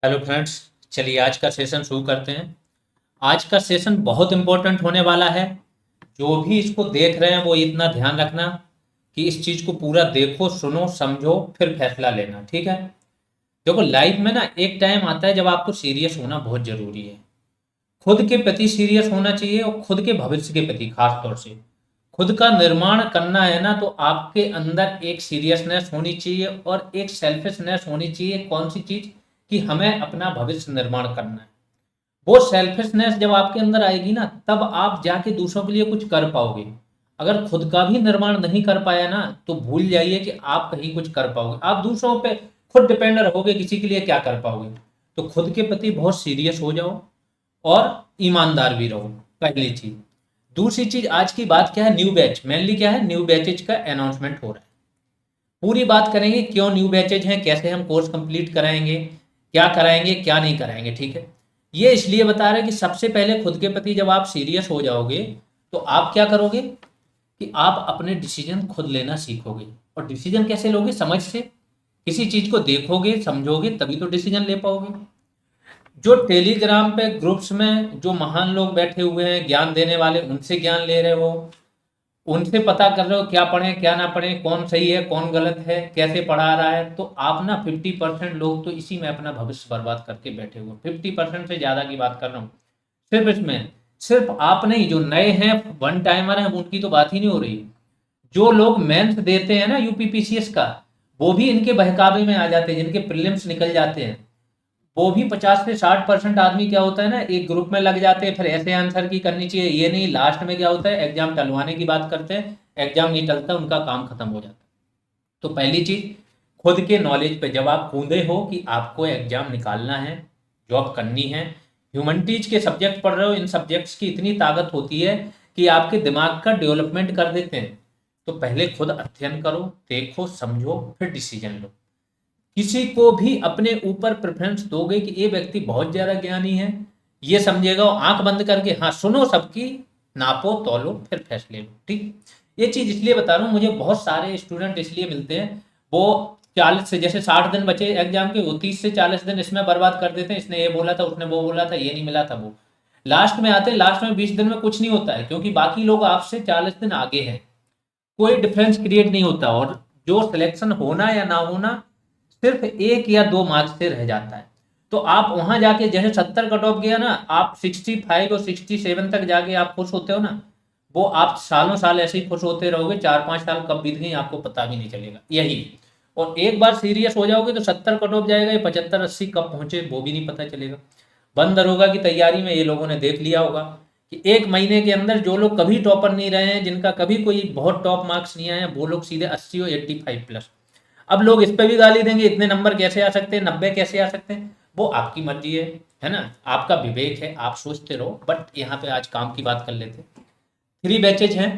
Hello friends. चलिए आज का सेशन शुरू करते हैं। आज का सेशन बहुत इम्पोर्टेंट होने वाला है। जो भी इसको देख रहे हैं वो इतना ध्यान रखना कि इस चीज़ को पूरा देखो, सुनो, समझो, फिर फैसला लेना। ठीक है? देखो, लाइफ में ना एक टाइम आता है जब आपको सीरियस होना बहुत ज़रूरी है। खुद के प्रति सीरियस होना चाहिए और खुद के भविष्य के प्रति खास तौर से। खुद का निर्माण करना है ना, तो आपके अंदर एक सीरियसनेस होनी चाहिए और एक सेल्फिशनेस होनी चाहिए। कौन सी चीज? कि हमें अपना भविष्य निर्माण करना है। वो सेल्फिशनेस जब आपके अंदर आएगी ना, तब आप जाके दूसरों के लिए कुछ कर पाओगे। अगर खुद का भी निर्माण नहीं कर पाया ना, तो भूल जाइए कि आप कहीं कुछ कर पाओगे। आप दूसरों पे खुद डिपेंड रहोगे, किसी के लिए क्या कर पाओगे। तो खुद के प्रति बहुत सीरियस हो जाओ और ईमानदार भी रहो, पहली चीज। दूसरी चीज, आज की बात क्या है, न्यू बैच। मेनली क्या है, न्यू बैचेज का अनाउंसमेंट हो रहा है। पूरी बात करेंगे क्यों न्यू बैचेज हैं, कैसे हम कोर्स कंप्लीट कराएंगे, क्या कराएंगे क्या नहीं कराएंगे। ठीक है? ये इसलिए बता रहे हैं कि सबसे पहले खुद के प्रति जब आप सीरियस हो जाओगे, तो आप क्या करोगे कि आप अपने डिसीजन खुद लेना सीखोगे। और डिसीजन कैसे लोगे? समझ से। किसी चीज को देखोगे, समझोगे, तभी तो डिसीजन ले पाओगे। जो टेलीग्राम पे ग्रुप्स में जो महान लोग बैठे हुए हैं ज्ञान देने वाले, उनसे ज्ञान ले रहे हो, उनसे पता कर रहे हो क्या पढ़ें क्या ना पढ़ें, कौन सही है कौन गलत है, कैसे पढ़ा रहा है, तो आप ना 50% लोग तो इसी में अपना भविष्य बर्बाद करके बैठे हुए। 50% से ज़्यादा की बात कर रहा हूँ। सिर्फ इसमें, सिर्फ आप नहीं, जो नए हैं, वन टाइमर हैं, उनकी तो बात ही नहीं हो रही। जो लोग मेंस देते हैं ना यूपीपीसीएस का, वो भी इनके बहकावे में आ जाते हैं। जिनके प्रीलिम्स निकल जाते हैं, वो भी 50 से 60% आदमी क्या होता है ना, एक ग्रुप में लग जाते हैं। फिर ऐसे आंसर की करनी चाहिए, ये नहीं, लास्ट में क्या होता है, एग्जाम टलवाने की बात करते हैं। एग्जाम नहीं टलता, उनका काम खत्म हो जाता है। तो पहली चीज, खुद के नॉलेज पे जब आप कूदे हो कि आपको एग्जाम निकालना है, जॉब करनी है, ह्यूमैनिटीज के सब्जेक्ट पढ़ रहे हो, इन सब्जेक्ट्स की इतनी ताकत होती है कि आपके दिमाग का डेवलपमेंट कर देते हैं। तो पहले खुद अध्ययन करो, देखो, समझो, फिर डिसीजन लो। किसी को भी अपने ऊपर प्रेफरेंस दोगे कि ये व्यक्ति बहुत ज्यादा ज्ञानी है, ये समझेगा, आंख बंद करके, हाँ, सुनो सबकी, नापो तोलो, फिर फैसले लो। ठीक? ये चीज इसलिए बता रहा हूँ, मुझे बहुत सारे स्टूडेंट इसलिए मिलते हैं, वो 40 से, जैसे 60 दिन बचे एग्जाम के, वो 30 से 40 दिन इसमें बर्बाद कर देते हैं। इसने ये बोला था, उसने वो बोला था, ये नहीं मिला था, वो लास्ट में आते, लास्ट में 20 दिन में कुछ नहीं होता है, क्योंकि बाकी लोग आपसे 40 दिन आगे हैं। कोई डिफरेंस क्रिएट नहीं होता, और जो सिलेक्शन होना या ना होना सिर्फ 1 या 2 मार्क्स से रह जाता है। तो आप वहां जाके, जैसे 70 कट ऑफ गया ना, आप 65 और 67 तक जाके आप खुश होते हो ना, वो आप सालों साल ऐसे ही खुश होते रहोगे। 4-5 साल कब बीत गई आपको पता भी नहीं चलेगा। यही, और एक बार सीरियस हो जाओगे तो 70 कट ऑफ जाएगा, ये 75-80 कब पहुंचे वो भी नहीं पता चलेगा। बंद दरोगा की तैयारी में ये लोगों ने देख लिया होगा कि 1 महीने के अंदर जो लोग कभी टॉपर नहीं रहे हैं, जिनका कभी कोई बहुत टॉप मार्क्स नहीं आए हैं, वो लोग सीधे 80 और 85+। अब लोग इस पे भी गाली देंगे, इतने नंबर कैसे आ सकते हैं, 90 कैसे आ सकते हैं। वो आपकी मर्जी है ना, आपका विवेक है, आप सोचते रहो। बट यहाँ पे आज काम की बात कर लेते हैं। 3 बैचेज हैं,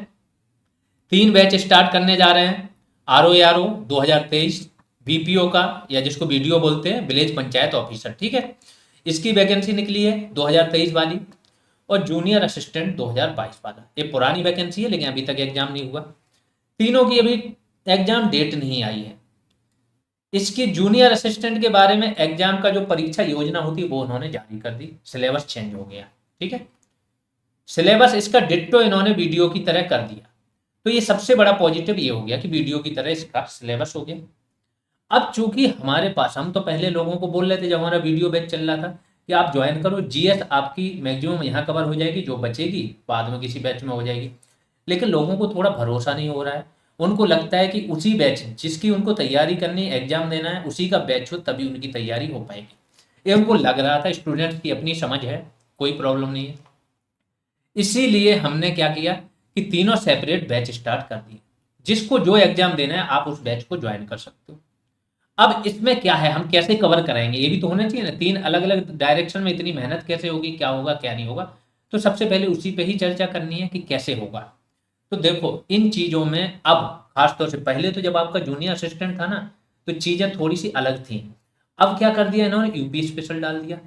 3 बैच स्टार्ट करने जा रहे हैं। RO 2023 BPO का, या जिसको BDO बोलते हैं, विलेज पंचायत ऑफिसर। ठीक है? इसकी वैकेंसी निकली है 2023 वाली। और जूनियर असिस्टेंट 2022 वाला, ये पुरानी वैकेंसी है, लेकिन अभी तक एग्जाम नहीं हुआ। तीनों की अभी एग्जाम डेट नहीं आई है। इसकी जूनियर असिस्टेंट के बारे में एग्जाम का जो परीक्षा योजना होती है वो उन्होंने जारी कर दी, सिलेबस चेंज हो गया। ठीक है? सिलेबस इसका डिट्टो इन्होंने वीडियो की तरह कर दिया। तो ये सबसे बड़ा पॉजिटिव ये हो गया कि वीडियो की तरह इसका सिलेबस हो गया। अब चूंकि हमारे पास, हम तो पहले लोगों को बोल रहे थे जब हमारा वीडियो बैच चल रहा था कि आप ज्वाइन करो, जीएस आपकी मैक्सिमम यहाँ कवर हो जाएगी, जो बचेगी बाद में किसी बैच में हो जाएगी। लेकिन लोगों को थोड़ा भरोसा नहीं हो रहा है। उनको लगता है कि उसी बैच जिसकी उनको तैयारी करनी, एग्जाम देना है, उसी का बैच हो तभी उनकी तैयारी हो पाएगी। ये उनको लग रहा था। स्टूडेंट्स की अपनी समझ है, कोई प्रॉब्लम नहीं है। इसीलिए हमने क्या किया कि तीनों सेपरेट बैच स्टार्ट कर दिए। जिसको जो एग्जाम देना है आप उस बैच को ज्वाइन कर सकते हो। अब इसमें क्या है, हम कैसे कवर कराएंगे, ये भी तो होना चाहिए ना। 3 अलग अलग डायरेक्शन में इतनी मेहनत कैसे होगी, क्या होगा क्या नहीं होगा। तो सबसे पहले उसी पे ही चर्चा करनी है कि कैसे होगा। तो देखो, इन चीज़ों में अब खासतौर से, पहले तो जब आपका जूनियर असिस्टेंट था ना, तो चीज़ें थोड़ी सी अलग थी। अब क्या कर दिया इन्होंने, यूपी स्पेशल डाल दिया।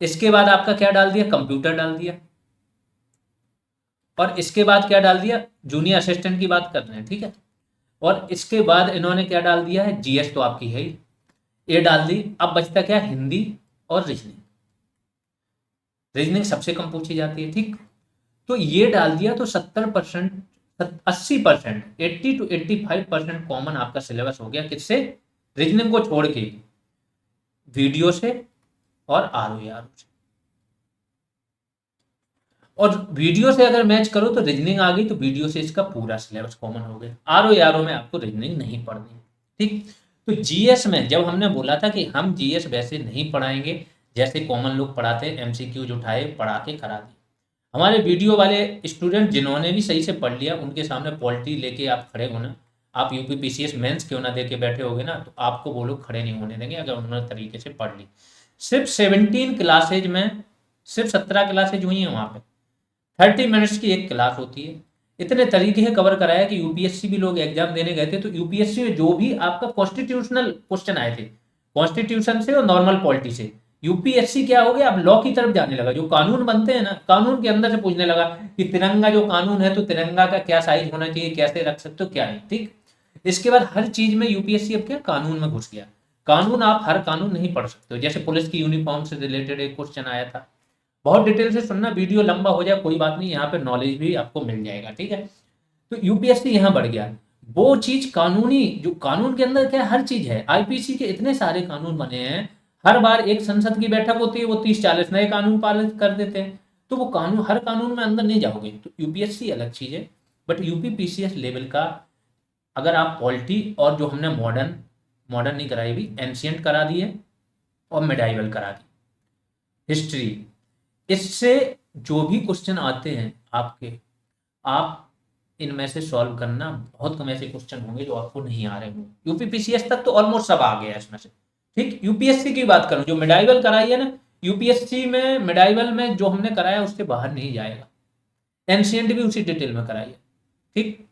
इसके बाद आपका क्या डाल दिया, कंप्यूटर डाल दिया। और इसके बाद क्या डाल दिया, जूनियर असिस्टेंट की बात कर रहे हैं, ठीक है। और इसके बाद इन्होंने क्या डाल दिया है, जीएस तो आपकी है ही। ए डाल दी। अब बचता क्या, हिंदी और रीजनिंग। रीजनिंग सबसे कम पूछी जाती है, ठीक। तो ये डाल दिया तो 70%, 80%, 80 to 85% कॉमन आपका सिलेबस हो गया। किससे, रीजनिंग को छोड़ के, वीडियो से और आर से। और वीडियो से अगर मैच करो तो रीजनिंग आ गई, तो वीडियो से इसका पूरा सिलेबस कॉमन हो गया। आर में आपको रीजनिंग नहीं पढ़नी, ठीक। तो जीएस में जब हमने बोला था कि हम जीएस वैसे नहीं पढ़ाएंगे जैसे कॉमन लोग पढ़ाते हैं, एमसीक्यूज उठाए पढ़ा के करा दिए। हमारे वीडियो वाले स्टूडेंट जिन्होंने भी सही से पढ़ लिया, उनके सामने पॉलिटी लेके आप खड़े होना, आप यूपी पीसीएस मेंस क्यों ना दे के बैठे होगे ना, तो आपको वो लोग खड़े नहीं होने देंगे अगर उन्होंने तरीके से पढ़ ली। सिर्फ 17 क्लासेज में सिर्फ 17 क्लासेज हुई हैं वहाँ पे, 30 मिनट्स की एक क्लास होती है। इतने तरीके से कवर कराया कि यूपीएससी भी लोग एग्जाम देने गए थे, तो यूपीएससी में जो भी आपका कॉन्स्टिट्यूशनल क्वेश्चन आए थे, कॉन्स्टिट्यूशन से और नॉर्मल पॉलिटी से, यूपीएससी क्या हो गया, अब लॉ की तरफ जाने लगा। जो कानून बनते हैं ना, कानून के अंदर से पूछने लगा कि तिरंगा जो कानून है, तो तिरंगा का क्या साइज होना चाहिए, कैसे रख सकते हो, क्या नहीं, ठीक। इसके बाद हर चीज में यूपीएससी अब क्या कानून में घुस गया। कानून, आप हर कानून नहीं पढ़ सकते हो। जैसे पुलिस की यूनिफॉर्म से रिलेटेड एक क्वेश्चन आया था, बहुत डिटेल से सुनना, वीडियो लंबा हो जाए कोई बात नहीं, यहाँ पे नॉलेज भी आपको मिल जाएगा, ठीक है। तो यूपीएससी यहाँ बढ़ गया। वो चीज कानूनी, जो कानून के अंदर क्या हर चीज है, आईपीसी के इतने सारे कानून बने हैं, हर बार एक संसद की बैठक होती है, वो 30-40 नए कानून पारित कर देते हैं। तो वो कानून, हर कानून में अंदर नहीं जाओगे। तो यूपीएससी अलग चीज है, बट यूपी पीसीएस लेवल का अगर आप पॉलिटी और जो हमने मॉडर्न, मॉडर्न नहीं कराई भी, एंशियंट करा दी है और मेडाइवल करा दी, हिस्ट्री, इससे जो भी क्वेश्चन आते हैं आपके, आप इनमें से सॉल्व करना, बहुत कम ऐसे क्वेश्चन होंगे जो आपको नहीं आ रहे होंगे। यूपी पीसीएस तक तो ऑलमोस्ट सब आ गया है इसमें से, ठीक। यूपीएससी की बात करूं, जो मेडाइवल कराई है ना, यूपीएससी में मेडाइवल में जो हमने कराया उसके बाहर नहीं जाएगा। एंशियंट भी उसी डिटेल में कराई है, ठीक।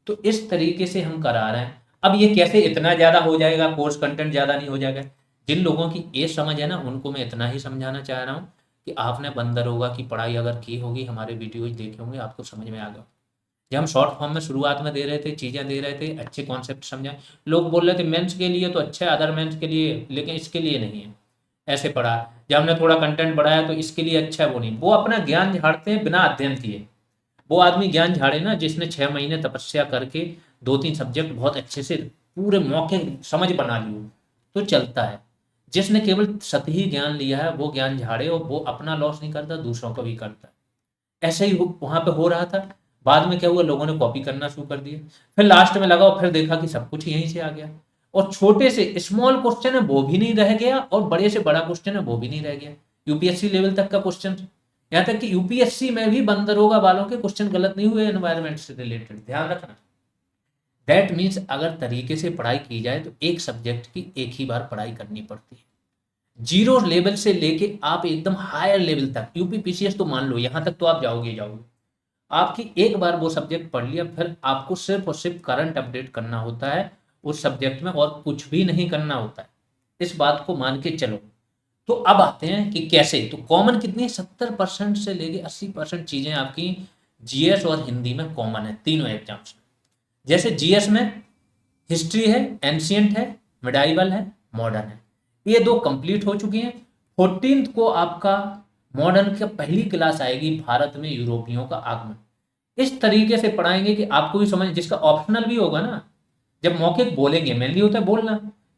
तो इस तरीके से हम करा रहे हैं। अब ये कैसे इतना ज्यादा हो जाएगा, कोर्स कंटेंट ज्यादा नहीं हो जाएगा। जिन लोगों की ये समझ है ना, उनको मैं इतना ही समझाना चाह रहा हूँ कि आपने बंदर होगा की पढ़ाई अगर की होगी, हमारे वीडियोज देखे होंगे, आपको समझ में आ गया। जब हम शॉर्ट फॉर्म में शुरुआत में दे रहे थे, चीज़ें दे रहे थे, अच्छे कॉन्सेप्ट समझाए, लोग बोल रहे थे मेंस के लिए तो अच्छा है, अदर मेंस के लिए, लेकिन इसके लिए नहीं है, ऐसे पढ़ा। जब हमने थोड़ा कंटेंट बढ़ाया तो इसके लिए अच्छा है, वो नहीं। वो अपना ज्ञान झाड़ते हैं बिना अध्ययन किए। वो आदमी ज्ञान झाड़े ना जिसने 6 महीने तपस्या करके 2-3 सब्जेक्ट बहुत अच्छे से पूरे मौके समझ बना लिए, तो चलता है। जिसने केवल सतही ज्ञान लिया है वो ज्ञान झाड़े, और वो अपना लॉस नहीं करता, दूसरों का भी करता है। ऐसे ही वहां पे हो रहा था। बाद में क्या हुआ, लोगों ने कॉपी करना शुरू कर दिया। फिर लास्ट में लगा और फिर देखा कि सब कुछ यहीं से आ गया, और छोटे से स्मॉल क्वेश्चन है वो भी नहीं रह गया, और बड़े से बड़ा क्वेश्चन है वो भी नहीं रह गया। यूपीएससी लेवल तक का क्वेश्चन, यहाँ तक कि यूपीएससी में भी बंदरोगा वालों के क्वेश्चन गलत नहीं हुए एनवायरमेंट से रिलेटेड, ध्यान रखना। दैट मीन्स अगर तरीके से पढ़ाई की जाए तो एक सब्जेक्ट की एक ही बार पढ़ाई करनी पड़ती है। जीरो लेवल से लेके आप एकदम हायर लेवल तक, यूपी पीसीएस तो मान लो यहाँ तक तो आप जाओगे जाओगे। आपकी एक बार वो सब्जेक्ट पढ़ लिया, फिर आपको सिर्फ और सिर्फ करंट अपडेट करना होता है उस सब्जेक्ट में, और कुछ भी नहीं करना होता है। इस बात को मान के चलो। तो अब आते हैं कि कैसे। तो कॉमन कितनी, 70% से लेके 80% चीजें आपकी जीएस और हिंदी में कॉमन है, तीनों एग्जाम्स में। जैसे जीएस में हिस्ट्री है, एंशियंट है, मिडाइवल है, मॉडर्न है, ये दो कंप्लीट हो चुकी हैं। 14th को आपका मॉडर्न की पहली क्लास आएगी, भारत में यूरोपियों का आगमन। इस तरीके से पढ़ाएंगे कि आपको भी समझ, जिसका ऑप्शनल भी होगा ना, जब मौके बोलेंगे, मेनली होता है बोलना,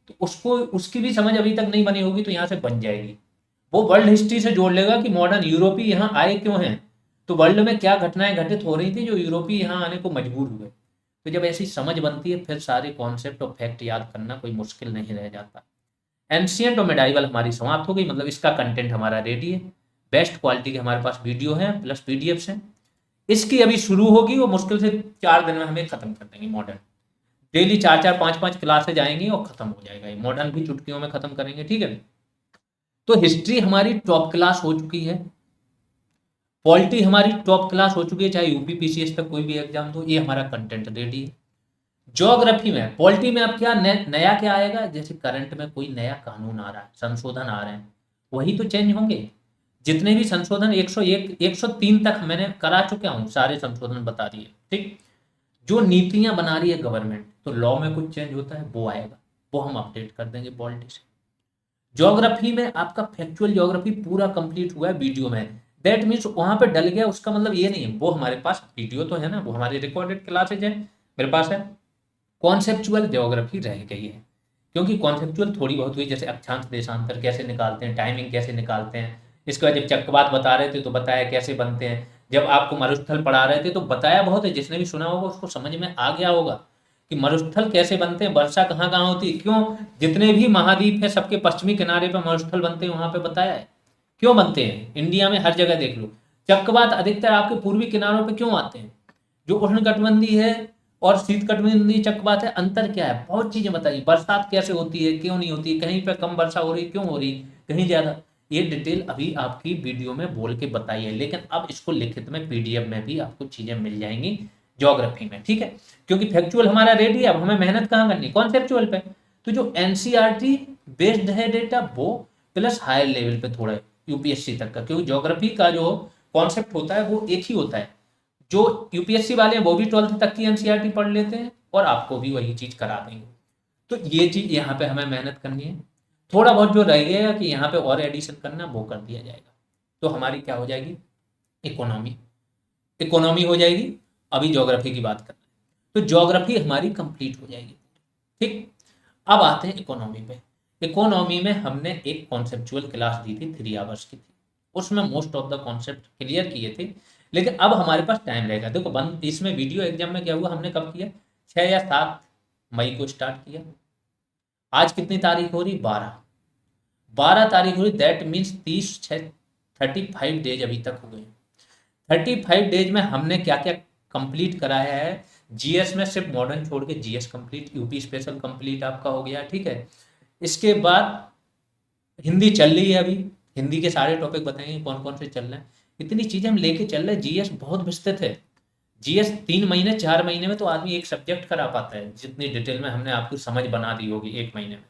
तो उसको, उसकी भी समझ अभी तक नहीं बनी होगी तो यहाँ से बन जाएगी। वो वर्ल्ड हिस्ट्री से जोड़ लेगा कि मॉडर्न यूरोपीय यहाँ आए क्यों हैं, तो वर्ल्ड में क्या घटनाएं घटित हो रही थी जो यूरोपीय यहाँ आने को मजबूर हुए। तो जब ऐसी समझ बनती है, फिर सारे कॉन्सेप्ट और फैक्ट याद करना कोई मुश्किल नहीं रह जाता। एंशियंट और मेडाइवल हमारी समाप्त हो गई, मतलब इसका कंटेंट हमारा रेडी है। बेस्ट क्वालिटी के हमारे पास वीडियो है प्लस पीडीएफ्स हैं। इसकी अभी शुरू होगी, वो मुश्किल से 4 दिन में हमें खत्म कर देंगे मॉडर्न। डेली 4-4 5-5 क्लासेज आएंगी और खत्म हो जाएगा ये मॉडर्न भी, चुटकियों में खत्म करेंगे, ठीक है। तो हिस्ट्री हमारी टॉप क्लास हो चुकी है, पॉलिटी हमारी टॉप क्लास हो चुकी है, चाहे यूपी पीसीएस तक कोई भी एग्जाम दो, ये हमारा कंटेंट रेडी है। ज्योग्राफी में, पॉलिटी में अब क्या नया क्या आएगा, जैसे करंट में कोई नया कानून आ रहा है, संशोधन आ रहे हैं, वही तो चेंज होंगे। जितने भी संशोधन 101 103 तक मैंने करा चुका हूँ, सारे संशोधन बता दिए, ठीक। जो नीतियां बना रही है गवर्नमेंट, तो लॉ में कुछ चेंज होता है वो आएगा, वो हम अपडेट कर देंगे पॉलिटी से। ज्योग्राफी में आपका फैक्चुअल ज्योग्राफी पूरा कंप्लीट हुआ है वीडियो में। दैट मीन्स वहां पे डल गया उसका मतलब ये नहीं है, वो हमारे पास वीडियो तो है ना, वो हमारी रिकॉर्डेड क्लासेज है मेरे पास है। कॉन्सेप्चुअल ज्योग्राफी रह गई है, क्योंकि कॉन्सेप्चुअल थोड़ी बहुत हुई, जैसे अक्षांश देशांतर कैसे निकालते हैं, टाइमिंग कैसे निकालते हैं। इसके बाद जब चक्रवात बता रहे थे तो बताया कैसे बनते हैं। जब आपको मरुस्थल पढ़ा रहे थे तो बताया बहुत है, जिसने भी सुना होगा उसको समझ में आ गया होगा कि मरुस्थल कैसे बनते हैं, वर्षा कहाँ कहाँ होती है, क्यों जितने भी महाद्वीप है सबके पश्चिमी किनारे पर मरुस्थल बनते हैं, वहां पे बताया है क्यों बनते हैं। इंडिया में हर जगह देख लो, चक्रवात अधिकतर आपके पूर्वी किनारों पे क्यों आते हैं। जो उष्णकटिबंधीय है और शीतकटिबंधीय चक्रवात है, अंतर क्या है, बहुत चीजें बताइए। बरसात कैसे होती है, क्यों नहीं होती, कहीं पे कम वर्षा हो रही, क्यों हो रही, कहीं ज्यादा। ये डिटेल अभी आपकी वीडियो में बोल के बताई है, लेकिन अब इसको लिखित में पीडीएफ में भी आपको चीजें मिल जाएंगी ज्योग्राफी में, ठीक है। क्योंकि फैक्चुअल हमारा रेडी है, अब हमें मेहनत कहाँ करनी, कॉन्सेप्चुअल पे। तो जो एनसीईआरटी बेस्ड है डेटा वो, प्लस हायर लेवल पे थोड़ा यूपीएससी तक का, क्योंकि ज्योग्राफी का जो कॉन्सेप्ट होता है वो एक ही होता है। जो यूपीएससी वाले हैं वो भी 12th तक की एनसीईआरटी पढ़ लेते हैं और आपको भी वही चीज करा देंगे। तो ये चीज यहाँ पे हमें मेहनत करनी है। थोड़ा बहुत जो रह गया कि यहाँ पे और एडिशन करना वो कर दिया जाएगा, तो हमारी क्या हो जाएगी, इकोनॉमी। इकोनॉमी हो जाएगी। अभी ज्योग्राफी की बात कर रहे हैं, तो ज्योग्राफी हमारी कंप्लीट हो जाएगी, ठीक। अब आते हैं इकोनॉमी पे। इकोनॉमी में हमने एक कॉन्सेप्चुअल क्लास दी थी, 3 आवर्स की थी, उसमें most of the concept clear किए थे। लेकिन अब हमारे पास टाइम रहेगा, देखो बंद इसमें वीडियो एग्जाम में क्या हुआ, हमने कब किया, 6 या 7 मई को स्टार्ट किया। आज कितनी तारीख हो रही, 12 तारीख हो रही, दैट मीन्स 35 डेज अभी तक हो गए। 35 डेज में हमने क्या क्या कंप्लीट कराया है। जीएस में सिर्फ मॉडर्न छोड़ के GS complete, UP special complete आपका हो गया, ठीक है। इसके बाद हिंदी चल रही है अभी, हिंदी के सारे टॉपिक बताएंगे कौन कौन से चल रहे हैं। इतनी चीजें हम लेके चल रहे हैं, जीएस बहुत विस्तृत है। जीएस 3 महीने 4 महीने में तो आदमी एक सब्जेक्ट करा पाता है, जितनी डिटेल में हमने आपको समझ बना दी होगी 1 महीने में।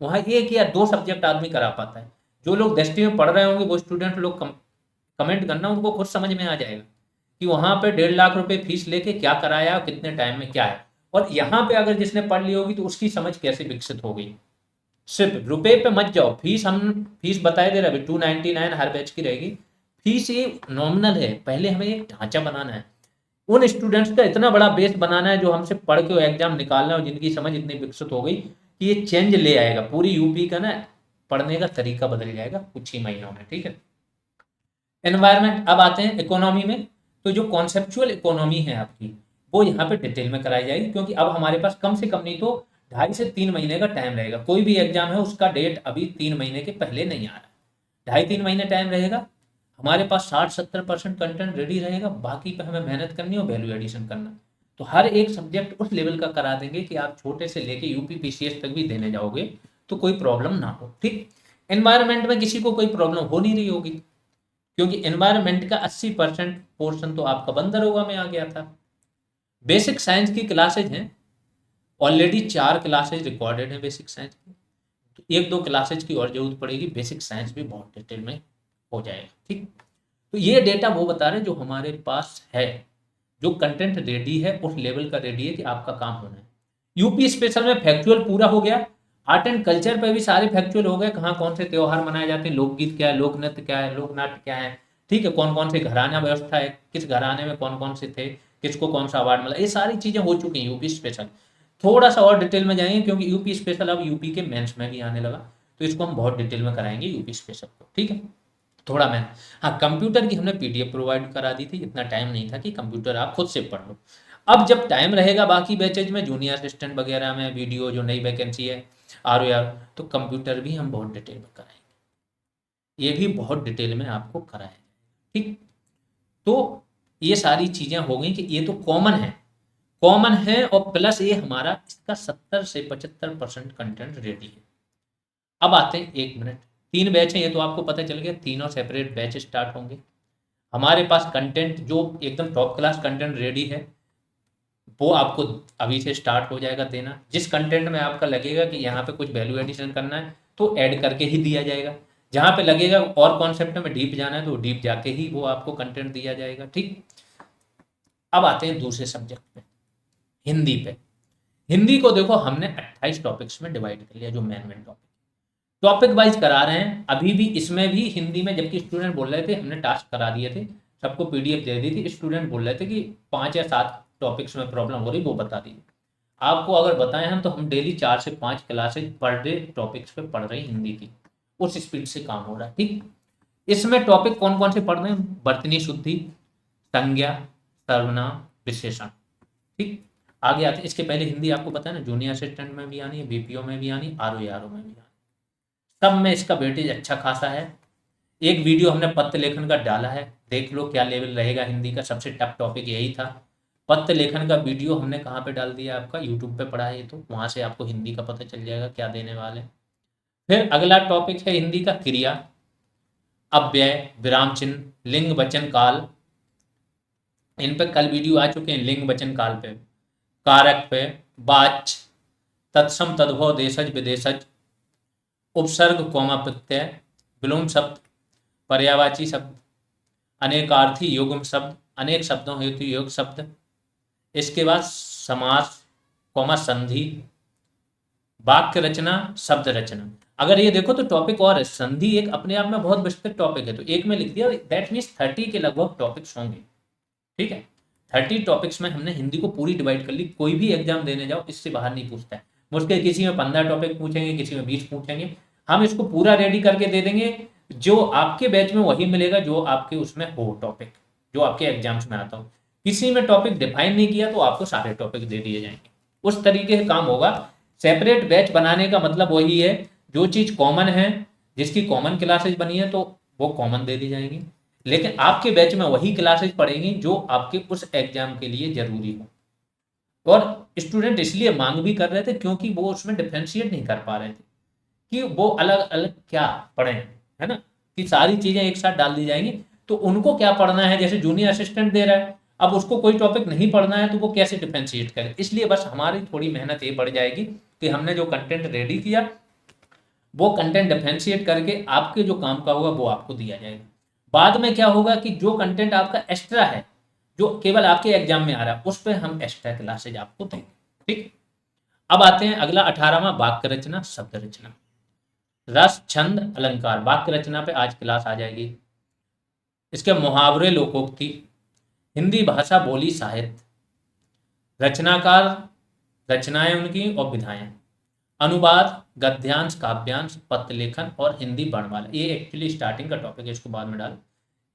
वहाँ 1 या 2 सब्जेक्ट आदमी करा पाता है। जो लोग 10वीं में पढ़ रहे होंगे वो स्टूडेंट लोग कमेंट करना, उनको खुद समझ में आ जाएगा कि वहाँ पे 1.5 लाख रुपए फीस लेके क्या कराया और कितने टाइम में क्या है। और यहाँ पे अगर जिसने पढ़ ली होगी तो उसकी समझ कैसे विकसित हो गई। सिर्फ रुपए पे मत जाओ, फीस हम फीस बताए दे रहे, 299 हर बैच की रहेगी। फीस ये नॉमिनल है, पहले हमें एक ढांचा बनाना है, उन स्टूडेंट्स का इतना बड़ा बेस बनाना है जो हमसे पढ़ के एग्जाम निकालना है और जिनकी समझ इतनी विकसित हो गई कि ये चेंज ले आएगा पूरी यूपी का ना, पढ़ने का तरीका बदल जाएगा कुछ ही महीनों में, ठीक है। एनवायरमेंट, अब आते हैं इकोनॉमी में। तो जो कॉन्सेप्चुअल इकोनॉमी है आपकी, वो यहाँ पे डिटेल में कराई जाएगी, क्योंकि अब हमारे पास कम से कम नहीं तो 2.5 से 3 महीने का टाइम रहेगा। कोई भी एग्जाम है उसका डेट अभी 3 महीने के पहले नहीं आ रहा है, 2.5-3 महीने टाइम रहेगा। हमारे पास 60-70% कंटेंट रेडी रहेगा, बाकी पे हमें मेहनत करनी और वैल्यू एडिशन करना। तो हर एक सब्जेक्ट उस लेवल का करा देंगे कि आप छोटे से लेके यूपी पीसीएस तक भी देने जाओगे तो कोई प्रॉब्लम ना हो, ठीक। एनवायरमेंट में किसी को कोई प्रॉब्लम हो नहीं रही होगी, क्योंकि एनवायरमेंट का 80% पोर्शन तो आपका बंदरगाह में आ गया था। बेसिक साइंस की क्लासेज हैं, ऑलरेडी 4 क्लासेज रिकॉर्डेड हैं बेसिक साइंस की, तो 1-2 क्लासेज की और जरूरत पड़ेगी, बेसिक साइंस भी बहुत डिटेल में हो जाएगा, ठीक। तो ये डेटा वो बता रहे हैं जो हमारे पास है, जो कंटेंट रेडी है उस लेवल का रेडी है कि आपका काम होना है। यूपी स्पेशल में फैक्चुअल पूरा हो गया, आर्ट एंड कल्चर पे भी सारे फैक्चुअल हो गए, कहाँ कौन से त्योहार मनाए जाते हैं, लोकगीत क्या है, लोक नृत्य क्या है, लोक नाट्य क्या है, ठीक है, कौन कौन से घराना व्यवस्था है, किस घराने में कौन कौन से थे, किसको कौन सा अवार्ड मिला, ये सारी चीजें हो चुकी हैं यूपी स्पेशल। थोड़ा सा और डिटेल में जाएंगे क्योंकि यूपी स्पेशल अब यूपी के मेंस में भी आने लगा, तो इसको हम बहुत डिटेल में कराएंगे यूपी स्पेशल को, ठीक है। थोड़ा मैं, हाँ, कंप्यूटर की हमने पीडीएफ प्रोवाइड करा दी थी, इतना टाइम नहीं था कि कंप्यूटर आप खुद से पढ़ लो। अब जब टाइम रहेगा बाकी बैचेज में जूनियर असिस्टेंट वगैरह में, वीडियो जो नई वैकेंसी है आर ओ आर, तो कंप्यूटर भी हम बहुत डिटेल में कराएंगे, ये भी बहुत डिटेल में आपको कराएंगे, ठीक। तो ये सारी चीजें हो गई कि ये तो कॉमन है, कॉमन है, और प्लस ये हमारा इसका 70 से 75% कंटेंट रेडी है। अब आते हैं 1 मिनट, 3 बैच है ये तो आपको पता चल गया, तीनों सेपरेट बैच स्टार्ट होंगे। हमारे पास कंटेंट जो एकदम टॉप क्लास कंटेंट रेडी है वो आपको अभी से स्टार्ट हो जाएगा देना। जिस कंटेंट में आपका लगेगा कि यहाँ पे कुछ वैल्यू एडिशन करना है तो ऐड करके ही दिया जाएगा, जहाँ पे लगेगा और कॉन्सेप्ट में डीप जाना है तो डीप जाके ही वो आपको कंटेंट दिया जाएगा, ठीक। अब आते हैं दूसरे सब्जेक्ट पे, हिंदी पे। हिंदी को देखो हमने 28 टॉपिक्स में डिवाइड कर लिया, जो main main topic. Topic wise करा रहे हैं अभी भी, इसमें भी हिंदी में, जबकि स्टूडेंट बोल रहे थे हमने टास्क करा दिए थे, सबको पीडीएफ दे दी थी, स्टूडेंट बोल रहे थे कि 5 या 7 टॉपिक्स में प्रॉब्लम हो रही, वो बता दीजिए। आपको अगर बताएं हम, तो हम डेली 4 से 5 क्लासेज पर डे टॉपिक्स पे पढ़ रहे हैं हिंदी की, उस स्पीड से काम हो रहा है। ठीक, इसमें टॉपिक कौन कौन से पढ़ रहे हैं? वर्तनी शुद्धि, संज्ञा, सर्वनाम, विशेषण। ठीक, आगे आते हैं। इसके पहले हिंदी आपको पता है ना, जूनियर असिस्टेंट में भी आनी है, बीपीओ में भी आनी, आरओ में भी आनी, सब में इसका वेटेज अच्छा खासा है। एक वीडियो हमने पत्र लेखन का डाला है, देख लो क्या लेवल रहेगा हिंदी का। सबसे टफ टॉपिक यही था, पत्र लेखन का वीडियो हमने कहाँ पे डाल दिया, आपका यूट्यूब पे पड़ा है ये, तो वहाँ से आपको हिंदी का पता चल जाएगा क्या देने वाले। फिर अगला टॉपिक है हिंदी का क्रिया, अव्यय, विराम चिन्ह, लिंग वचन काल। इन पे कल वीडियो आ चुके हैं, लिंग वचन काल पे, कारक पे, वाच्य, तत्सम तद्भव देशज विदेशज, उपसर्ग कौमा प्रत्यय, विलोम शब्द, पर्यायवाची शब्द, अनेकार्थी युग्म शब्द, अनेक शब्दों हेतु योग शब्द। इसके बाद समास, कौमा संधि, वाक्य रचना, शब्द रचना। अगर ये देखो तो टॉपिक और है, संधि एक अपने आप में बहुत विस्तृत टॉपिक है, तो एक में लिख दिया, दैट मीन्स 30 के लगभग टॉपिक्स होंगे। ठीक है, 30 टॉपिक्स में हमने हिंदी को पूरी डिवाइड कर ली। कोई भी एग्जाम देने जाओ इससे बाहर नहीं पूछता है, मुश्किल किसी में 15 टॉपिक पूछेंगे, किसी में 20 पूछेंगे, हम इसको पूरा रेडी करके दे देंगे। जो आपके बैच में वही मिलेगा जो आपके उसमें हो टॉपिक, जो आपके एग्जाम्स में आता हो। किसी में टॉपिक डिफाइन नहीं किया तो आपको सारे टॉपिक दे दिए जाएंगे, उस तरीके से काम होगा। सेपरेट बैच बनाने का मतलब वही है, जो चीज़ कॉमन है, जिसकी कॉमन क्लासेज बनी है तो वो कॉमन दे दी जाएंगी, लेकिन आपके बैच में वही क्लासेज पढ़ेंगी जो आपके उस एग्जाम के लिए जरूरी हो। और स्टूडेंट इसलिए मांग भी कर रहे थे क्योंकि वो उसमें डिफ्रेंशिएट नहीं कर पा रहे थे कि वो अलग अलग क्या पढ़ें, है ना, कि सारी चीजें एक साथ डाल दी जाएंगी। तो उनको क्या पढ़ना है, जैसे जूनियर असिस्टेंट दे रहा है, अब उसको कोई टॉपिक नहीं पढ़ना है तो वो कैसे डिफ्रेंशिएट करे। इसलिए बस हमारी थोड़ी मेहनत ये बढ़ जाएगी कि हमने जो कंटेंट रेडी किया वो कंटेंट डिफरेंशिएट करके आपके जो काम का होगा वो आपको दिया जाएगा। बाद में क्या होगा कि जो कंटेंट आपका एक्स्ट्रा है, जो केवल आपके एग्जाम में आ रहा है, उस पर हम एक्स्ट्रा क्लासेज आपको देंगे। ठीक, अब आते हैं अगला 18वां, वाक्य रचना, शब्द रचना, रस, छंद, अलंकार। वाक्य रचना पे आज क्लास आ जाएगी। इसके मुहावरे, लोकोक्ति, हिंदी भाषा बोली साहित्य, रचनाकार, रचनाएं उनकी और विधाएं, अनुवाद, गद्यांश, काव्यांश, पत्र लेखन और हिंदी वर्णमाला। ये एक्चुअली स्टार्टिंग का टॉपिक है, इसको बाद में डाल,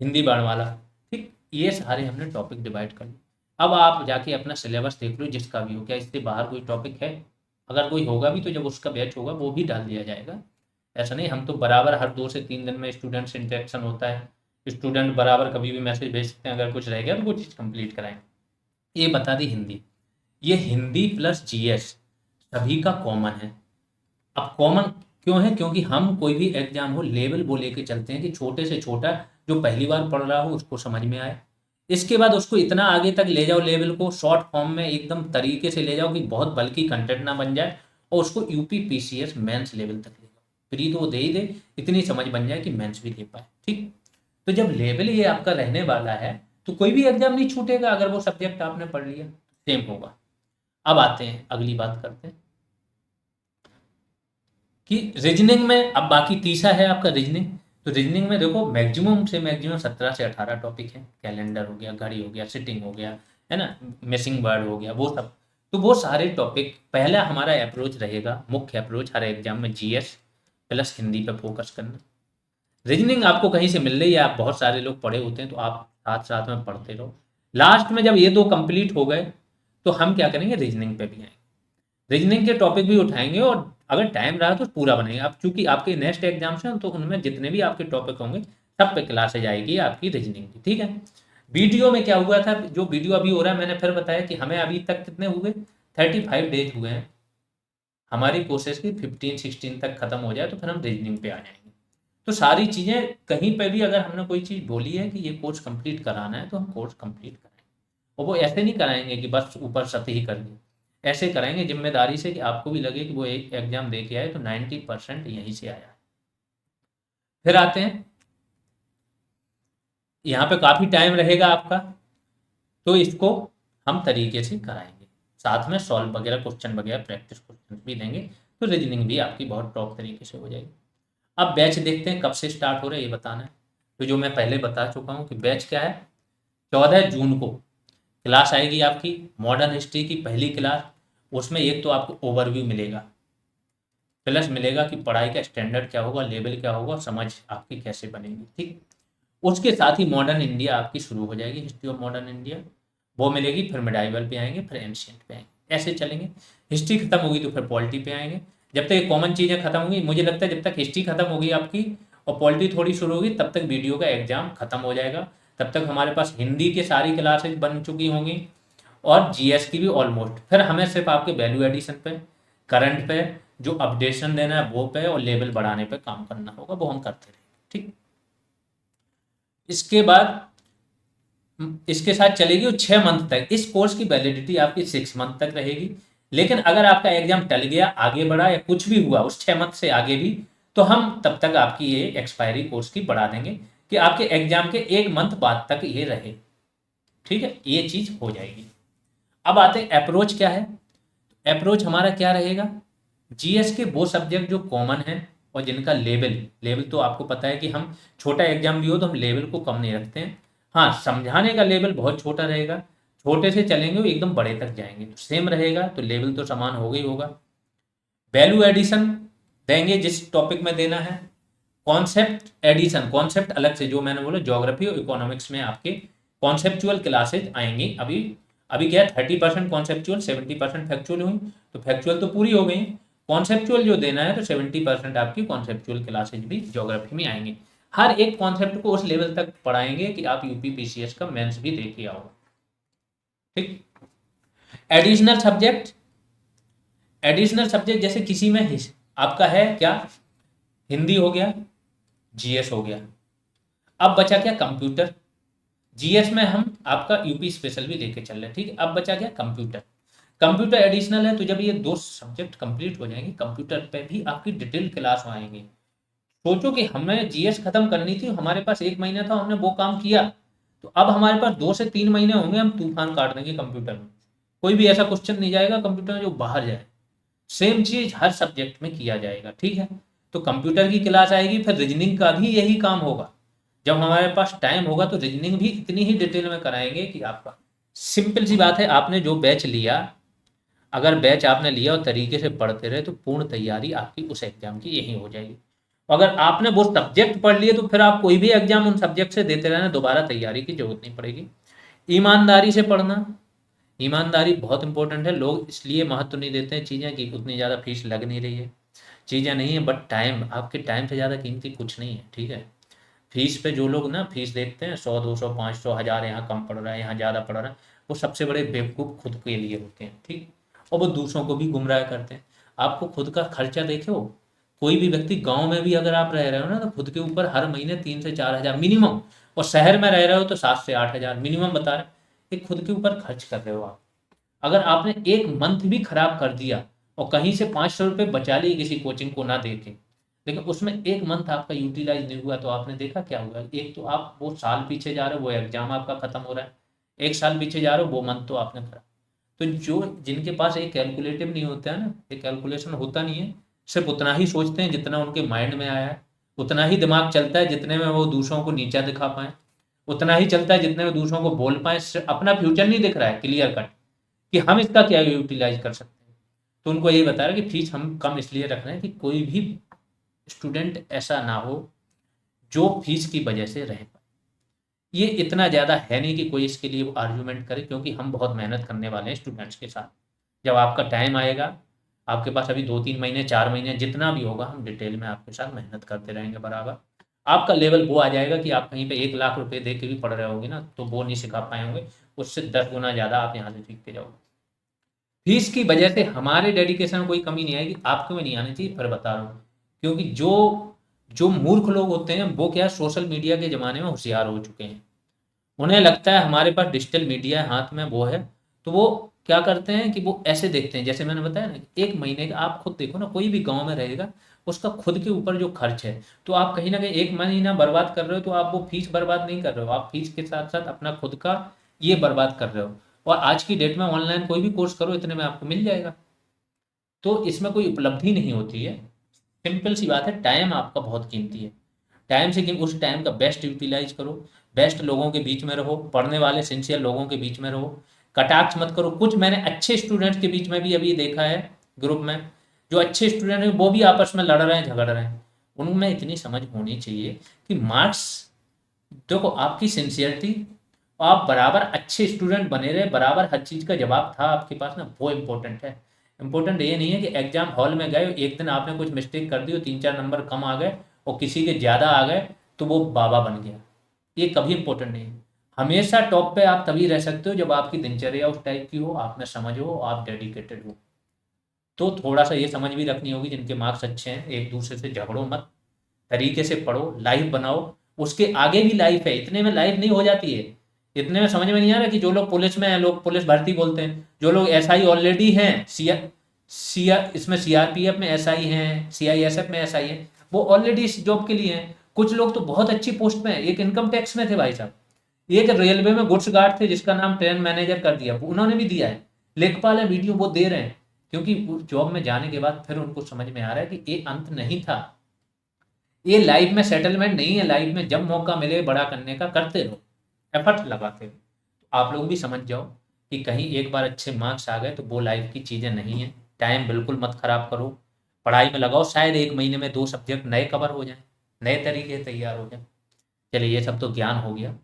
हिंदी वर्णमाला। ठीक, ये सारे हमने टॉपिक डिवाइड कर लिए। अब आप जाके अपना सिलेबस देख लो जिसका भी हो, क्या इससे बाहर कोई टॉपिक है? अगर कोई होगा भी तो जब उसका बैच होगा वो भी डाल दिया जाएगा। ऐसा नहीं, हम तो बराबर हर 2 से 3 दिन में स्टूडेंट से इंटरेक्शन होता है, स्टूडेंट बराबर कभी भी मैसेज भेज सकते हैं, अगर कुछ रह गया तो वो चीज़ कंप्लीट कराएं। ये बता दी हिंदी, ये हिंदी प्लस जीएस सभी का कॉमन है। अब कॉमन क्यों है? क्योंकि हम कोई भी एग्जाम हो लेवल वो लेके चलते हैं कि छोटे से छोटा जो पहली बार पढ़ रहा हो उसको समझ में आए, इसके बाद उसको इतना आगे तक ले जाओ, लेवल को शॉर्ट फॉर्म में एकदम तरीके से ले जाओ कि बहुत बल्कि कंटेंट ना बन जाए, और उसको यूपी पीसीएस मेंस लेवल तक ले जाओ। प्री तो वो दे ही दे, इतनी समझ बन जाए कि मेंस भी दे पाए। ठीक, तो जब लेवल ये आपका रहने वाला है तो कोई भी एग्जाम नहीं छूटेगा, अगर वो सब्जेक्ट आपने पढ़ लिया सेम होगा। अब आते हैं, अगली बात करते हैं कि रीजनिंग में, अब बाकी तीसरा है आपका रीजनिंग। तो रीजनिंग में देखो मैक्सिमम से मैक्सिमम 17 से 18 टॉपिक है। कैलेंडर हो गया, घड़ी हो गया, सिटिंग हो गया, है ना, मिसिंग वर्ड हो गया, वो सब। तो वो सारे टॉपिक, पहला हमारा अप्रोच रहेगा, मुख्य अप्रोच हर एग्जाम में जीएस प्लस हिंदी पे फोकस करना। रीजनिंग आपको कहीं से मिल रही है, आप बहुत सारे लोग पढ़े होते हैं तो आप साथ साथ में पढ़ते रहो। लास्ट में जब ये 2 कंप्लीट हो गए तो हम क्या करेंगे, रीजनिंग पे भी आएंगे, रीजनिंग के टॉपिक भी उठाएंगे, और अगर टाइम रहा तो पूरा बनेगा। अब चूंकि आपके नेक्स्ट एग्जाम्स हैं तो उनमें जितने भी आपके टॉपिक होंगे सब पे क्लासेज आएगी आपकी रीजनिंग की। ठीक है, वीडियो में क्या हुआ था, जो वीडियो अभी हो रहा है, मैंने फिर बताया कि हमें अभी तक कितने हुए, 35 डेज हुए हैं। हमारी कोशिश की 15-16 तक खत्म हो जाए तो फिर हम रीजनिंग पे आ जाएंगे। तो सारी चीज़ें कहीं पे भी अगर हमने कोई चीज़ बोली है कि ये कोर्स कंप्लीट कराना है तो हम कोर्स कंप्लीट कराएंगे, और वो ऐसे नहीं कराएंगे कि बस ऊपर सतही ही कर दिए, ऐसे कराएंगे जिम्मेदारी से कि आपको भी लगे कि वो एक एग्जाम दे के आए तो 90% यहीं से आया है। फिर आते हैं, यहाँ पे काफ़ी टाइम रहेगा आपका, तो इसको हम तरीके से कराएंगे, साथ में सॉल्व वगैरह क्वेश्चन वगैरह प्रैक्टिस क्वेश्चन भी देंगे, तो रीजनिंग भी आपकी बहुत टॉप तरीके से हो जाएगी। अब बैच देखते हैं कब से स्टार्ट हो रहा है ये बताना है। तो जो मैं पहले बता चुका हूँ कि बैच क्या है, 14 जून को क्लास आएगी आपकी मॉडर्न हिस्ट्री की पहली क्लास। उसमें एक तो आपको ओवरव्यू मिलेगा, प्लस मिलेगा कि पढ़ाई का स्टैंडर्ड क्या होगा, लेवल क्या होगा, समझ आपकी कैसे बनेगी। ठीक, उसके साथ ही मॉडर्न इंडिया आपकी शुरू हो जाएगी, हिस्ट्री ऑफ मॉडर्न इंडिया वो मिलेगी। फिर मिडाइवल पे आएंगे, फिर एंशियंट पे आएंगे, ऐसे चलेंगे। हिस्ट्री खत्म होगी तो फिर पॉलिटी पे आएंगे। जब तक ये कॉमन चीज़ें खत्म होंगी, मुझे लगता है जब तक हिस्ट्री खत्म होगी आपकी और पॉलिटी थोड़ी शुरू होगी, तब तक वीडियो का एग्जाम खत्म हो जाएगा। तब तक हमारे पास हिंदी की सारी क्लासेज बन चुकी होंगी और जीएस की भी ऑलमोस्ट। फिर हमें सिर्फ आपके वैल्यू एडिशन पे, करंट पे, जो अपडेशन देना है वो पे, और लेवल बढ़ाने पे काम करना होगा, वो हम करते रहेंगे। ठीक, इसके बाद इसके साथ चलेगी वो 6 मंथ तक। इस कोर्स की वैलिडिटी आपकी 6 मंथ तक रहेगी। लेकिन अगर आपका एग्जाम टल गया, आगे बढ़ा या कुछ भी हुआ उस 6 मंथ से आगे भी, तो हम तब तक आपकी ये एक्सपायरी कोर्स की बढ़ा देंगे कि आपके एग्जाम के 1 मंथ बाद तक ये रहे। ठीक है, ये चीज हो जाएगी। अब आते हैं अप्रोच क्या है। अप्रोच हमारा क्या रहेगा, जीएस के वो सब्जेक्ट जो कॉमन है और जिनका लेवल लेवल तो आपको पता है कि हम छोटा एग्जाम भी हो तो हम लेवल को कम नहीं रखते हैं। हाँ, समझाने का लेवल बहुत छोटा रहेगा, छोटे से चलेंगे वो एकदम बड़े तक जाएंगे तो सेम रहेगा, तो लेवल तो समान होगा ही होगा। वैल्यू एडिशन देंगे जिस टॉपिक में देना है। कॉन्सेप्ट एडिशन, कॉन्सेप्ट अलग से, जो मैंने बोला ज्योग्राफी और इकोनॉमिक्स में आपके कॉन्सेप्चुअल क्लासेज आएंगी। अभी अभी क्या है, 30% कॉन्सेप्चुअल, 70% फैक्चुअल हुई, तो फैक्चुअल तो पूरी हो गई। कॉन्सेप्चुअल जो देना है तो 70% आपकी कॉन्सेप्चुअल क्लासेज भी ज्योग्राफी में आएंगी। हर एक कॉन्सेप्ट को उस लेवल तक पढ़ाएंगे कि आप यूपी पीसीएस का मेंस भी दे के आओ। ठीक, एडिशनल सब्जेक्ट, एडिशनल सब्जेक्ट जैसे किसी में आपका है क्या, हिंदी हो गया, जीएस हो गया, अब बचा क्या, कंप्यूटर। जीएस में हम आपका यूपी स्पेशल भी लेके चल रहे हैं। ठीक है, अब बचा क्या, कंप्यूटर। कंप्यूटर एडिशनल है, तो जब ये 2 सब्जेक्ट कंप्लीट हो जाएंगे, कंप्यूटर पे भी आपकी डिटेल क्लास आएंगी। सोचो कि हमें जीएस खत्म करनी थी, हमारे पास 1 महीना था, हमने वो काम किया, तो अब हमारे पास 2 से 3 महीने होंगे, हम तूफान काट देंगे कंप्यूटर में। कोई भी ऐसा क्वेश्चन नहीं जाएगा कंप्यूटर में जो बाहर जाए। सेम चीज हर सब्जेक्ट में किया जाएगा। ठीक है, तो कंप्यूटर की क्लास आएगी, फिर रीजनिंग का भी यही काम होगा। जब हमारे पास टाइम होगा तो रीजनिंग भी इतनी ही डिटेल में कराएंगे कि आपका, सिंपल सी बात है, आपने जो बैच लिया, अगर बैच आपने लिया और तरीके से पढ़ते रहे तो पूर्ण तैयारी आपकी उस एग्जाम की यही हो जाएगी। अगर आपने वो सब्जेक्ट पढ़ लिए तो फिर आप कोई भी एग्जाम उन सब्जेक्ट से देते रहना, दोबारा तैयारी की जरूरत नहीं पड़ेगी। ईमानदारी से पढ़ना, ईमानदारी बहुत इंपॉर्टेंट है। लोग इसलिए महत्व नहीं देते हैं चीज़ें कि उतनी ज़्यादा फीस लग नहीं रही है, चीज़ें नहीं है, बट टाइम, आपके टाइम से ज़्यादा कीमती कुछ नहीं है। ठीक है, फीस पे जो लोग ना फीस देखते हैं 100, 200, 500, 1000, यहाँ कम पड़ रहा है, यहाँ ज़्यादा पड़ रहा है, वो सबसे बड़े बेवकूफ़ खुद के लिए होते हैं। ठीक, और वो दूसरों को भी गुमराह करते हैं। आपको खुद का खर्चा देखे हो, कोई भी व्यक्ति गांव में भी अगर आप रह रहे हो ना, तो खुद के ऊपर हर महीने 3 से 4 हज़ार मिनिमम, और शहर में रह रहे हो तो 7 से 8 हज़ार मिनिमम बता रहे हैं, ये खुद के ऊपर खर्च कर रहे हो आप। अगर आपने 1 मंथ भी खराब कर दिया और कहीं से 500 रुपये बचा लिए किसी कोचिंग को ना देके, लेकिन उसमें 1 मंथ आपका यूटिलाइज नहीं हुआ, तो आपने देखा क्या हुआ। एक तो आप वो साल पीछे जा रहे हो, वो एग्जाम आपका खत्म हो रहा है, 1 साल पीछे जा रहे हो, वो मंथ तो आपने खराब। तो जो जिनके पास एक कैलकुलेटिव नहीं होता है ना, एक कैलकुलेशन होता नहीं है, सिर्फ उतना ही सोचते हैं जितना उनके माइंड में आया है, उतना ही दिमाग चलता है जितने में वो दूसरों को नीचा दिखा पाए, उतना ही चलता है जितने में दूसरों को बोल पाए। अपना फ्यूचर नहीं दिख रहा है क्लियर कट कि हम इसका क्या यूटिलाइज कर सकते हैं। तो उनको यही बता रहा है कि फीस हम कम इसलिए रख रहे हैं कि कोई भी स्टूडेंट ऐसा ना हो जो फीस की वजह से रह पाए। ये इतना ज़्यादा है नहीं कि कोई इसके लिए आर्ग्यूमेंट करे, क्योंकि हम बहुत मेहनत करने वाले हैं स्टूडेंट्स के साथ। जब आपका टाइम आएगा, आपके पास अभी 2-3 महीने 4 महीने जितना भी होगा, हम डिटेल में आपके साथ मेहनत करते रहेंगे बराबर। आपका लेवल वो आ जाएगा कि आप कहीं पे 1 लाख रुपए दे के भी पढ़ रहे होगे ना, तो वो नहीं सिखा पाए होंगे, उससे 10 गुना ज़्यादा आप यहाँ से सीख के जाओगे। फीस की वजह से हमारे डेडिकेशन में कोई कमी नहीं आएगी, आपको में नहीं आनी चाहिए, फिर बता रहा हूँ। क्योंकि जो जो मूर्ख लोग होते हैं वो क्या, सोशल मीडिया के ज़माने में होशियार हो चुके हैं। उन्हें लगता है हमारे पास डिजिटल मीडिया है, हाथ में वो है, तो वो क्या करते हैं कि वो ऐसे देखते हैं, जैसे मैंने बताया ना, 1 महीने का आप खुद देखो ना, कोई भी गांव में रहेगा, उसका खुद के ऊपर जो खर्च है, तो आप कहीं ना कहीं 1 महीना बर्बाद कर रहे हो, तो आप वो फीस बर्बाद नहीं कर रहे हो, आप फीस के साथ साथ अपना खुद का ये बर्बाद कर रहे हो। और आज की डेट में ऑनलाइन कोई भी कोर्स करो, इतने में आपको मिल जाएगा। तो इसमें कोई उपलब्धि नहीं होती है, सिंपल सी बात है, टाइम आपका बहुत कीमती है। टाइम से उस टाइम का बेस्ट यूटिलाइज करो, बेस्ट लोगों के बीच में रहो, पढ़ने वाले सिंसियर लोगों के बीच में रहो, कटाक्ष मत करो। कुछ मैंने अच्छे स्टूडेंट्स के बीच में भी अभी देखा है ग्रुप में, जो अच्छे स्टूडेंट हैं वो भी आपस में लड़ रहे हैं, झगड़ रहे हैं। उनमें इतनी समझ होनी चाहिए कि मार्क्स, देखो आपकी सिंसियरिटी, आप बराबर अच्छे स्टूडेंट बने रहे, बराबर हर चीज़ का जवाब था आपके पास ना, वो इम्पोर्टेंट है। इम्पोर्टेंट ये नहीं है कि एग्जाम हॉल में गए, एक दिन आपने कुछ मिस्टेक कर दी और 3-4 नंबर कम आ गए और किसी के ज़्यादा आ गए तो वो बाबा बन गया। ये कभी इम्पोर्टेंट नहीं है। हमेशा टॉप पे आप तभी रह सकते हो जब आपकी दिनचर्या उस टाइप की हो, आप में समझ हो, आप डेडिकेटेड हो। तो थोड़ा सा ये समझ भी रखनी होगी, जिनके मार्क्स अच्छे हैं एक दूसरे से झगड़ो मत, तरीके से पढ़ो, लाइफ बनाओ। उसके आगे भी लाइफ है, इतने में लाइफ नहीं हो जाती है। इतने में समझ में नहीं आ रहा कि जो लोग पुलिस में हैं, लोग पुलिस भर्ती बोलते हैं, जो लोग एसआई ऑलरेडी हैं, इसमें सीआरपीएफ में एसआई हैं, सीआईएसएफ में एसआई हैं, वो ऑलरेडी इस जॉब के लिए हैं। कुछ लोग तो बहुत अच्छी पोस्ट में है, एक इनकम टैक्स में थे भाई साहब, एक रेलवे में गुड्स गार्ड थे जिसका नाम ट्रेन मैनेजर कर दिया, उन्होंने भी दिया है। लेखपाल है वीडियो, वो दे रहे हैं, क्योंकि जॉब में जाने के बाद फिर उनको समझ में आ रहा है कि ये अंत नहीं था, ये लाइफ में सेटलमेंट नहीं है। लाइफ में जब मौका मिले बड़ा करने का, करते रहो, एफर्ट लगाते रहो। आप लोग भी समझ जाओ कि कहीं एक बार अच्छे मार्क्स आ गए तो वो लाइफ की चीज़ें नहीं है। टाइम बिल्कुल मत खराब करो, पढ़ाई में लगाओ, शायद 1 महीने में 2 सब्जेक्ट नए कवर हो जाएं, नए तरीके तैयार हो जाएं। चलिए ये सब तो ज्ञान हो गया।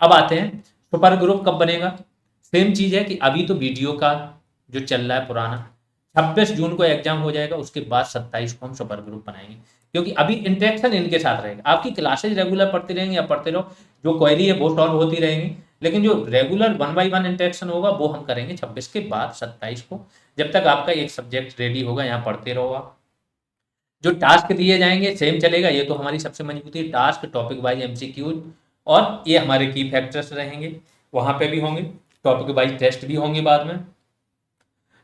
अब आते हैं सुपर ग्रुप कब बनेगा। सेम चीज़ है कि अभी तो वीडियो का जो चल रहा है पुराना, 26 जून को एग्जाम हो जाएगा, उसके बाद 27 को हम सुपर ग्रुप बनाएंगे, क्योंकि अभी इंटरेक्शन इनके साथ रहेगा। आपकी क्लासेज रेगुलर पढ़ते रहेंगे या पढ़ते रहो, जो क्वेरी है वो सॉल्व होती रहेंगी, लेकिन जो रेगुलर 1 by 1 इंटरेक्शन होगा वो हम करेंगे 26 के बाद 27 को, जब तक आपका एक सब्जेक्ट रेडी होगा। यहाँ पढ़ते रहो आप, जो टास्क दिए जाएंगे सेम चलेगा। ये तो हमारी सबसे मजबूती है, टास्क, टॉपिक वाइज एमसीक्यूज, और ये हमारे की फैक्टर्स रहेंगे, वहाँ पे भी होंगे। टॉपिक वाइज टेस्ट भी होंगे बाद में।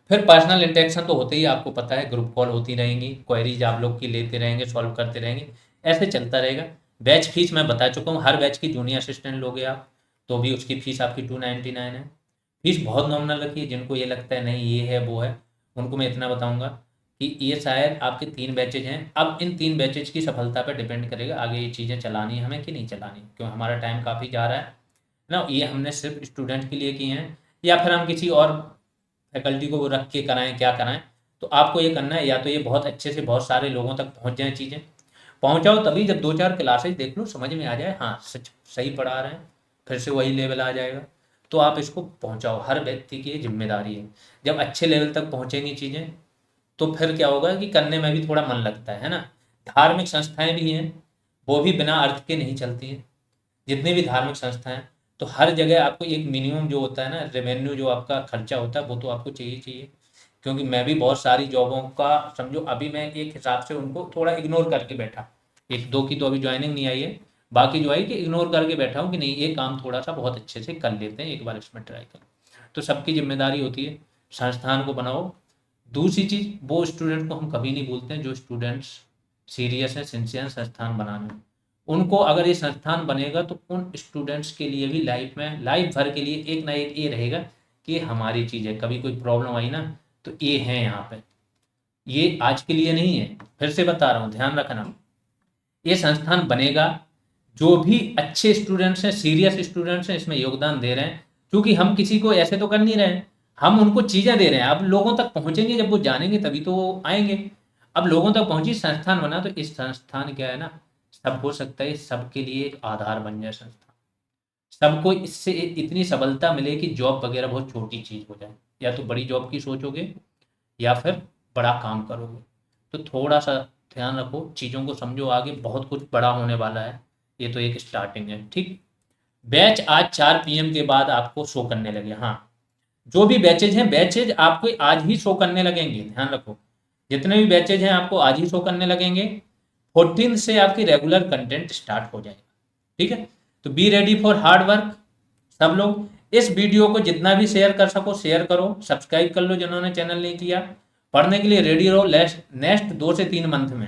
फिर पर्सनल इंटरेक्शन तो होते ही, आपको पता है, ग्रुप कॉल होती रहेंगी, क्वेरीज आप लोग की लेते रहेंगे, सॉल्व करते रहेंगे, ऐसे चलता रहेगा। बैच फीस मैं बता चुका हूँ, हर बैच की जूनियर असिस्टेंट लोगे आप तो भी उसकी फ़ीस आपकी 299 है। फीस बहुत नॉमिनल रखी है। जिनको ये लगता है नहीं ये है वो है, उनको मैं इतना बताऊंगा कि ये शायद आपके 3 बैचेज हैं। अब इन 3 बैचेज की सफलता पर डिपेंड करेगा आगे ये चीज़ें चलानी है हमें कि नहीं चलानी, क्यों हमारा टाइम काफ़ी जा रहा है ना। ये हमने सिर्फ स्टूडेंट के लिए किए हैं, या फिर हम किसी और फैकल्टी को रख के कराएं, क्या कराएं। तो आपको ये करना है, या तो ये बहुत अच्छे से बहुत सारे लोगों तक पहुंच जाएं चीज़ें, पहुंचाओ तभी जब 2-4 क्लासेज देख लो, समझ में आ जाए, हाँ सच सही पढ़ा रहे हैं, फिर से वही लेवल आ जाएगा, तो आप इसको पहुंचाओ। हर व्यक्ति की ये जिम्मेदारी है। जब अच्छे लेवल तक पहुंचेंगी चीज़ें तो फिर क्या होगा कि करने में भी थोड़ा मन लगता है ना। धार्मिक संस्थाएं भी हैं, वो भी बिना अर्थ के नहीं चलती हैं। जितनी भी धार्मिक संस्थाएं, तो हर जगह आपको एक मिनिमम जो होता है ना, रेवेन्यू जो आपका खर्चा होता है, वो तो आपको चाहिए चाहिए। क्योंकि मैं भी बहुत सारी जॉबों का, समझो अभी मैं एक हिसाब से उनको थोड़ा इग्नोर करके बैठा, 1-2 की तो अभी ज्वाइनिंग नहीं आई है, बाकी जो आई कि इग्नोर करके बैठा हूँ कि नहीं ये काम थोड़ा सा बहुत अच्छे से कर लेते हैं, एक बार इसमें ट्राई करो। तो सबकी जिम्मेदारी होती है, संस्थान को बनाओ। दूसरी चीज़, वो स्टूडेंट को हम कभी नहीं भूलते हैं जो स्टूडेंट्स सीरियस है, सिंसियर, संस्थान बनाने में। उनको अगर ये संस्थान बनेगा तो उन स्टूडेंट्स के लिए भी लाइफ में, लाइफ भर के लिए एक ना एक ये रहेगा कि ये हमारी चीज़ है, कभी कोई प्रॉब्लम आई ना तो ये है यहाँ पे। ये आज के लिए नहीं है, फिर से बता रहा हूँ, ध्यान रखना। ये संस्थान बनेगा, जो भी अच्छे स्टूडेंट्स हैं, सीरियस स्टूडेंट्स हैं, इसमें योगदान दे रहे हैं, क्योंकि हम किसी को ऐसे तो कर नहीं रहे हैं, हम उनको चीज़ें दे रहे हैं। अब लोगों तक पहुँचेंगे, जब वो जानेंगे तभी तो वो आएंगे। अब लोगों तक पहुँची, संस्थान बना, तो इस संस्थान क्या है ना, सब हो सकता है सबके लिए एक आधार बन जाए संस्थान। सबको इससे इतनी सबलता मिले कि जॉब वगैरह बहुत छोटी चीज़ हो जाए, या तो बड़ी जॉब की सोचोगे या फिर बड़ा काम करोगे। तो थोड़ा सा ध्यान रखो, चीज़ों को समझो, आगे बहुत कुछ बड़ा होने वाला है। ये तो एक स्टार्टिंग है, ठीक। बैच आज 4 PM के बाद आपको शो करने लगे। हाँ, जो भी बैचेज हैं, बैचेज आपको आज ही शो करने लगेंगे, ध्यान रखो। जितने भी बैचेज हैं आपको आज ही शो करने लगेंगे। 14 से आपकी रेगुलर कंटेंट स्टार्ट हो जाएगा, ठीक है। तो be ready for hard work. सब लोग इस वीडियो को जितना भी शेयर कर सको शेयर करो, सब्सक्राइब कर लो जिन्होंने चैनल नहीं किया। पढ़ने के लिए रेडी रहो, नेक्स्ट 2 से 3 मंथ में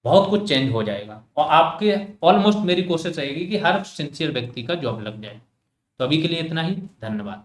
बहुत कुछ चेंज हो जाएगा, और आपके ऑलमोस्ट मेरी कोशिश रहेगी कि हर सिंसियर व्यक्ति का जॉब लग जाए। तो अभी के लिए इतना ही, धन्यवाद।